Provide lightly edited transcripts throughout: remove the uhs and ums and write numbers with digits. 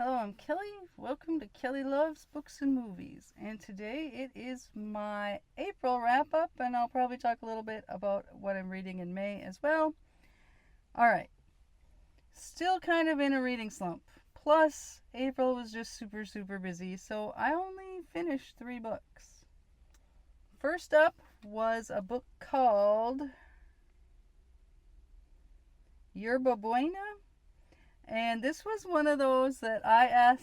Hello, I'm Kelly. Welcome to Kelly Loves Books and Movies. And today it is my April wrap up, and I'll probably talk a little bit about what I'm reading in May as well. Alright, still kind of in a reading slump. Plus, April was just super busy, so I only finished 3 books. First up was a book called Yerba Buena. And this was one of those that I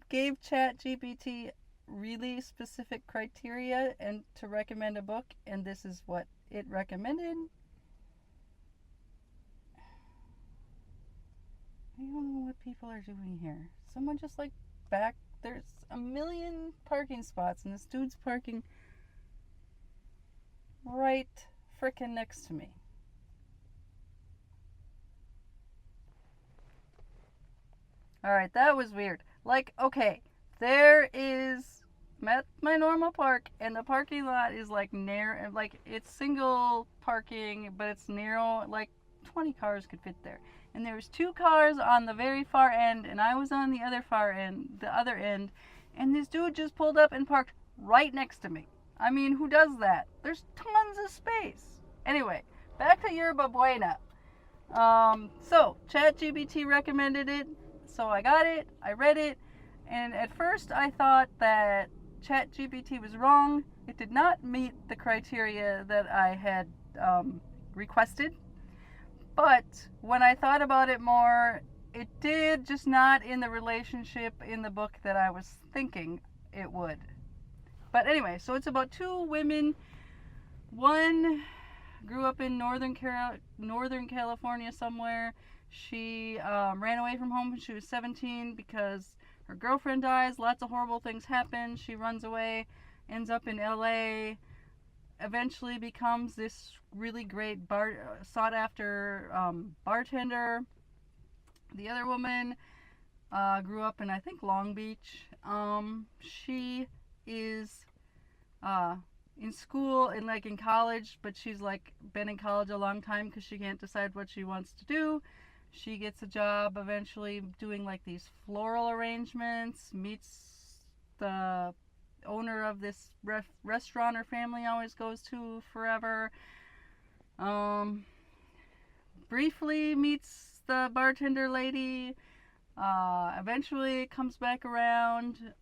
gave ChatGPT really specific criteria and to recommend a book, and this is what it recommended. I don't know what people are doing here. Someone just there's a million parking spots, and this dude's parking right frickin' next to me. Alright, that was weird. Okay, there is my normal park, and the parking lot is narrow, it's single parking, but it's narrow, 20 cars could fit there. And there was 2 cars on the very far end, and I was on the other end, and this dude just pulled up and parked right next to me. I mean, who does that? There's tons of space. Anyway, back to Yerba Buena. So ChatGPT recommended it. So I got it, I read it, and at first I thought that ChatGPT was wrong. It did not meet the criteria that I had requested. But when I thought about it more, it did, just not in the relationship in the book that I was thinking it would. But anyway, so it's about 2 women. One grew up in Northern California somewhere. She ran away from home when she was 17 because her girlfriend dies. Lots of horrible things happen. She runs away, ends up in LA, eventually becomes this really great sought after bartender. The other woman grew up in, I think, Long Beach. She is in school and in college, but she's been in college a long time because she can't decide what she wants to do. She gets a job eventually doing these floral arrangements, meets the owner of this restaurant her family always goes to forever. Briefly meets the bartender lady. Eventually comes back around.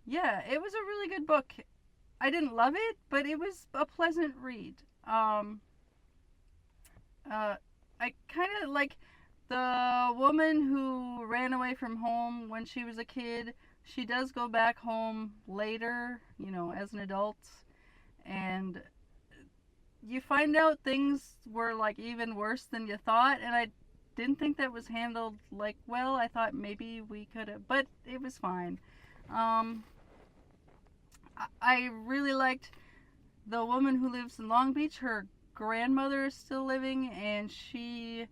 Yeah, it was a really good book. I didn't love it, but it was a pleasant read. I kind of like the woman who ran away from home when she was a kid. She does go back home later, as an adult. And you find out things were even worse than you thought. And I didn't think that was handled well. I thought maybe we could have, but it was fine. I really liked the woman who lives in Long Beach. Her grandmother is still living, and she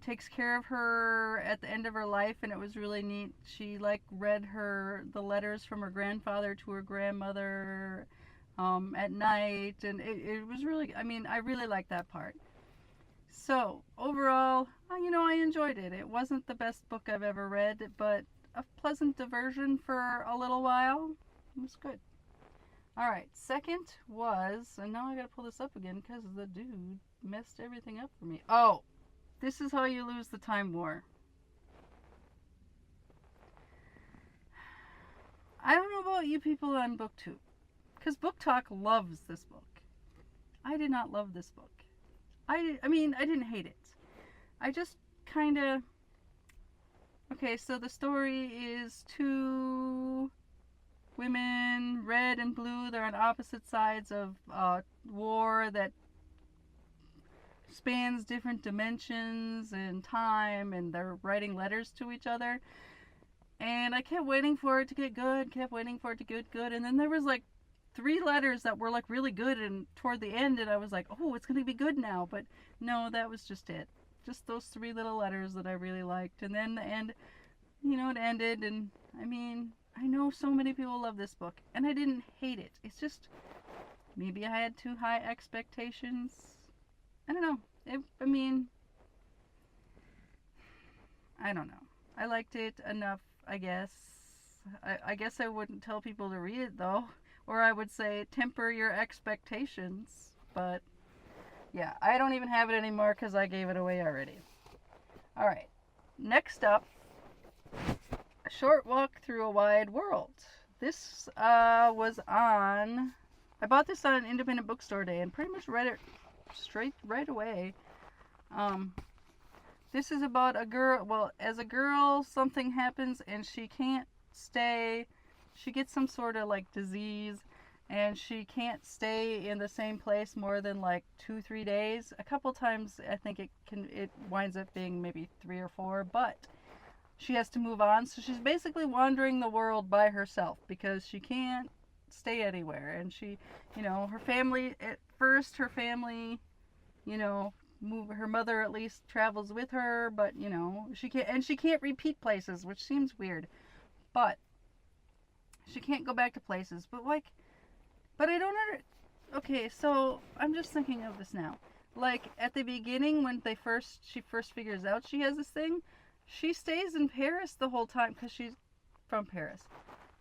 takes care of her at the end of her life, and it was really neat. She read her the letters from her grandfather to her grandmother at night, and it was really, I really liked that part. So overall, I enjoyed it. It wasn't the best book I've ever read, but a pleasant diversion for a little while. It was good. Alright, second was, and now I gotta pull this up again because the dude messed everything up for me. Oh, this is how you lose the time war. I don't know about you people on BookTube, because Book Talk loves this book. I did not love this book. I didn't hate it. I just kind of... Okay, so the story is 2 women, red and blue. They're on opposite sides of war that spans different dimensions and time, and they're writing letters to each other. And I kept waiting for it to get good, and then there was 3 letters that were really good, and toward the end, and I was like, oh, it's gonna be good now. But no, that was just it. Just those 3 little letters that I really liked. And then the end, it ended, and I know so many people love this book, and I didn't hate it. It's just, maybe I had too high expectations. I don't know. I don't know. I liked it enough, I guess. I guess I wouldn't tell people to read it though, or I would say temper your expectations. But yeah, I don't even have it anymore because I gave it away already. All right, next up, A Short Walk Through a Wide World. This was on. I bought this on an independent bookstore day and pretty much read it straight right away. Um, this is about a girl. Well, as a girl, something happens and she can't stay. She gets some sort of like disease, and she can't stay in the same place more than like 2-3 days. A couple times, I think it winds up being maybe 3 or 4, but she has to move on. So she's basically wandering the world by herself because she can't stay anywhere. And she, her family, at first, her family, you know, move, her mother at least travels with her, but she can't repeat places, which seems weird. But she can't go back to places. But I don't under. Okay, so I'm just thinking of this now. Like at the beginning, when she first figures out she has this thing, she stays in Paris the whole time because she's from Paris,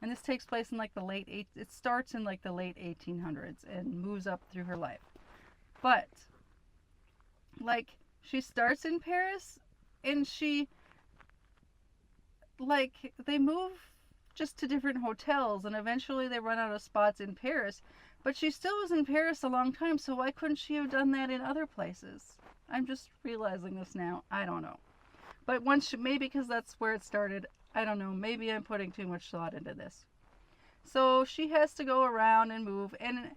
and this takes place in like the late eight. It starts in like the late 1800s and moves up through her life. But like she starts in Paris, and they move just to different hotels, and eventually they run out of spots in Paris. But she still was in Paris a long time, so why couldn't she have done that in other places? I'm just realizing this now. I don't know. But maybe because that's where it started. I don't know. Maybe I'm putting too much thought into this. So she has to go around and move, and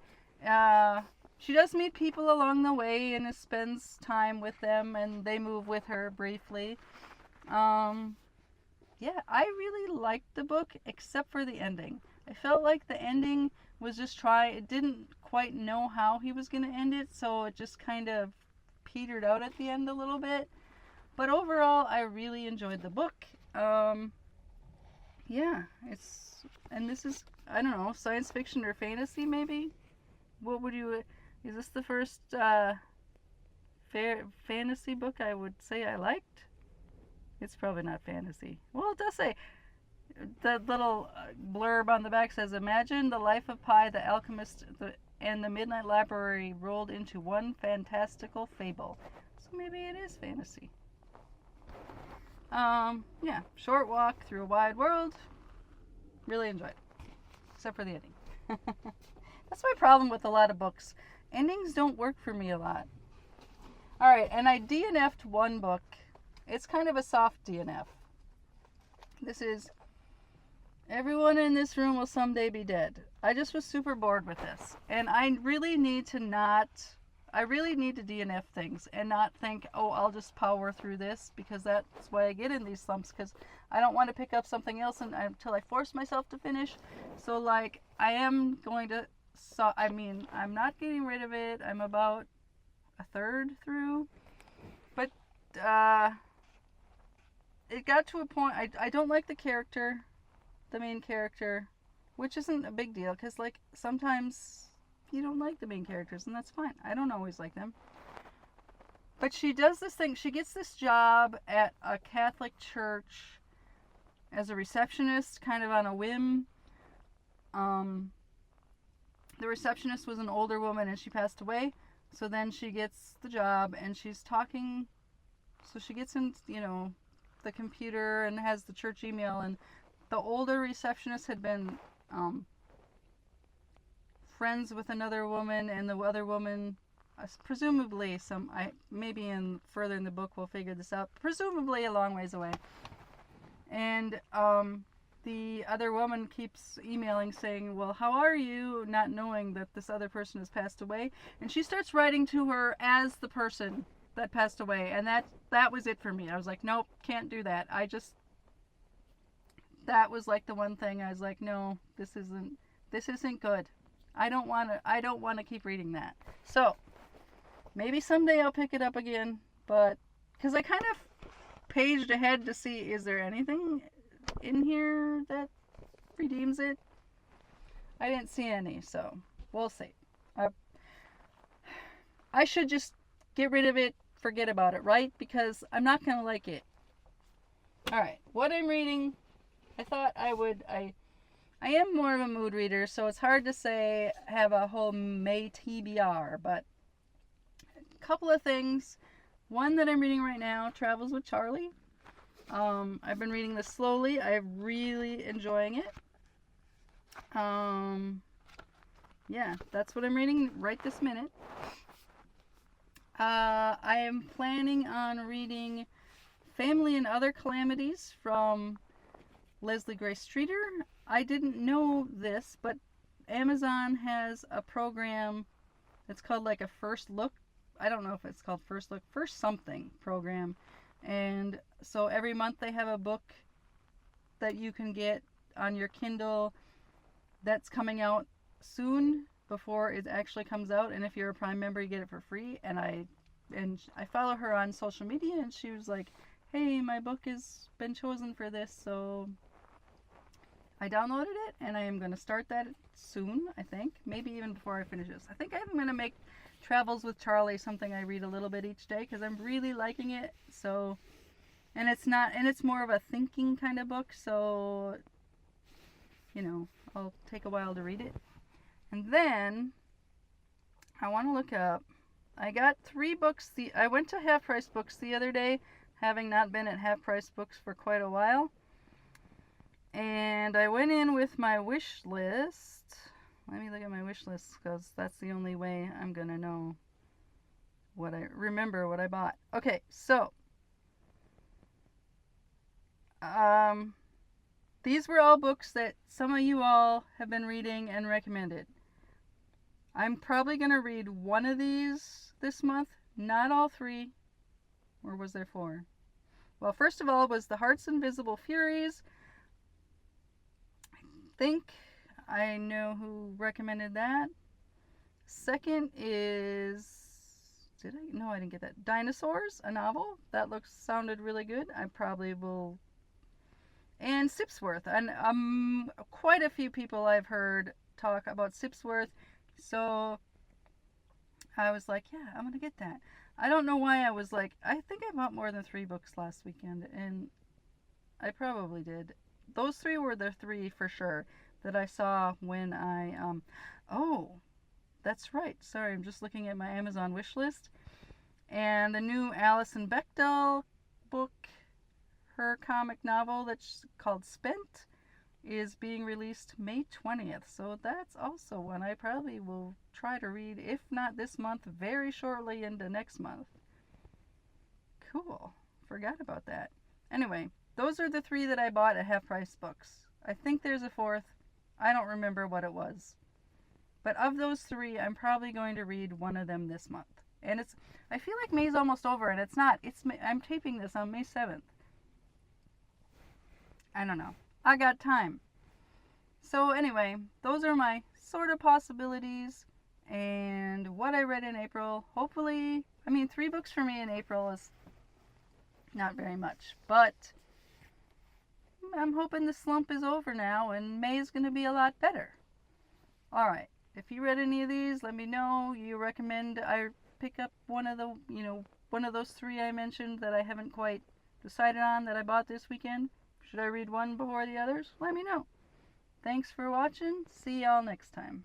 she does meet people along the way and spends time with them, and they move with her briefly. Yeah, I really liked the book except for the ending. I felt like the ending was just it didn't quite know how he was going to end it, so it just kind of petered out at the end a little bit. But overall, I really enjoyed the book. Yeah, this is, I don't know, science fiction or fantasy maybe? Is this the first fantasy book I would say I liked? It's probably not fantasy. Well, it does say, the little blurb on the back says, imagine the life of Pi, the alchemist, and the Midnight Library rolled into one fantastical fable. So maybe it is fantasy. Yeah, Short Walk Through a Wide World. Really enjoyed it. Except for the ending. That's my problem with a lot of books. Endings don't work for me a lot. Alright, and I DNF'd one book. It's kind of a soft DNF. This is Everyone in This Room Will Someday Be Dead. I just was super bored with this. And I really need to DNF things and not think, oh, I'll just power through this, because that's why I get in these slumps, because I don't want to pick up something else until I force myself to finish. So like, I am going to, I'm not getting rid of it. I'm about a third through. But it got to a point, I don't like the main character, which isn't a big deal, because like sometimes you don't like the main characters, and that's fine. I don't always like them. But she does this thing. She gets this job at a Catholic church as a receptionist, kind of on a whim. The receptionist was an older woman, and she passed away. So then she gets the job, and she's talking. So she gets in, the computer and has the church email, and the older receptionist had been friends with another woman, and the other woman, presumably further in the book we'll figure this out, presumably a long ways away. And the other woman keeps emailing saying, well, how are you, not knowing that this other person has passed away. And she starts writing to her as the person that passed away, and that was it for me. I was like, nope, can't do that. That was like the one thing I was like, no, this isn't good. I don't want to keep reading that. So maybe someday I'll pick it up again, but because I kind of paged ahead to see, is there anything in here that redeems it? I didn't see any, so we'll see. I should just get rid of it, forget about it, right? Because I'm not gonna like it. All right, what I'm reading, I thought I am more of a mood reader, so it's hard to say have a whole May TBR, but a couple of things. One that I'm reading right now, Travels with Charlie. I've been reading this slowly. I'm really enjoying it. Yeah, that's what I'm reading right this minute. I am planning on reading Family and Other Calamities from Leslie Grace Streeter. I didn't know this, but Amazon has a program that's called like a first look. I don't know if it's called first look, first something program. And so every month they have a book that you can get on your Kindle that's coming out soon before it actually comes out. And if you're a Prime member, you get it for free. And I follow her on social media, and she was like, hey, my book has been chosen for this, so I downloaded it, and I am going to start that soon, I think. Maybe even before I finish this. I think I'm going to make Travels with Charlie something I read a little bit each day, because I'm really liking it. So, and it's more of a thinking kind of book, so, you know, I'll take a while to read it. And then I want to look up, I got 3 books. I went to Half Price Books the other day, having not been at Half Price Books for quite a while. And I went in with my wish list. Let me look at my wish list, because that's the only way I'm going to know remember what I bought. Okay, so these were all books that some of you all have been reading and recommended. I'm probably going to read one of these this month, not all 3. Or was there 4? Well, first of all was The Heart's Invisible Furies. I think I know who recommended that. Second is, No, I didn't get that. Dinosaurs, a novel. That sounded really good. I probably will. And Sipsworth. And quite a few people I've heard talk about Sipsworth. So I was like, yeah, I'm going to get that. I don't know why I was like, I think I bought more than 3 books last weekend, and I probably did. Those 3 were the 3 for sure that I saw when I, oh, that's right. Sorry, I'm just looking at my Amazon wish list. And the new Alison Bechdel book, her comic novel that's called Spent, is being released May 20th. So that's also one I probably will try to read, if not this month, very shortly into next month. Cool. Forgot about that. Anyway, those are the 3 that I bought at Half Price Books. I think there's a 4th. I don't remember what it was. But of those 3, I'm probably going to read one of them this month. And I feel like May's almost over, and it's not. I'm taping this on May 7th. I don't know. I got time. So anyway, those are my sort of possibilities and what I read in April. Hopefully, 3 books for me in April is not very much, but I'm hoping the slump is over now and May is going to be a lot better. All right. If you read any of these, let me know. You recommend I pick up one of those 3 I mentioned that I haven't quite decided on that I bought this weekend. Should I read one before the others? Let me know. Thanks for watching. See y'all next time.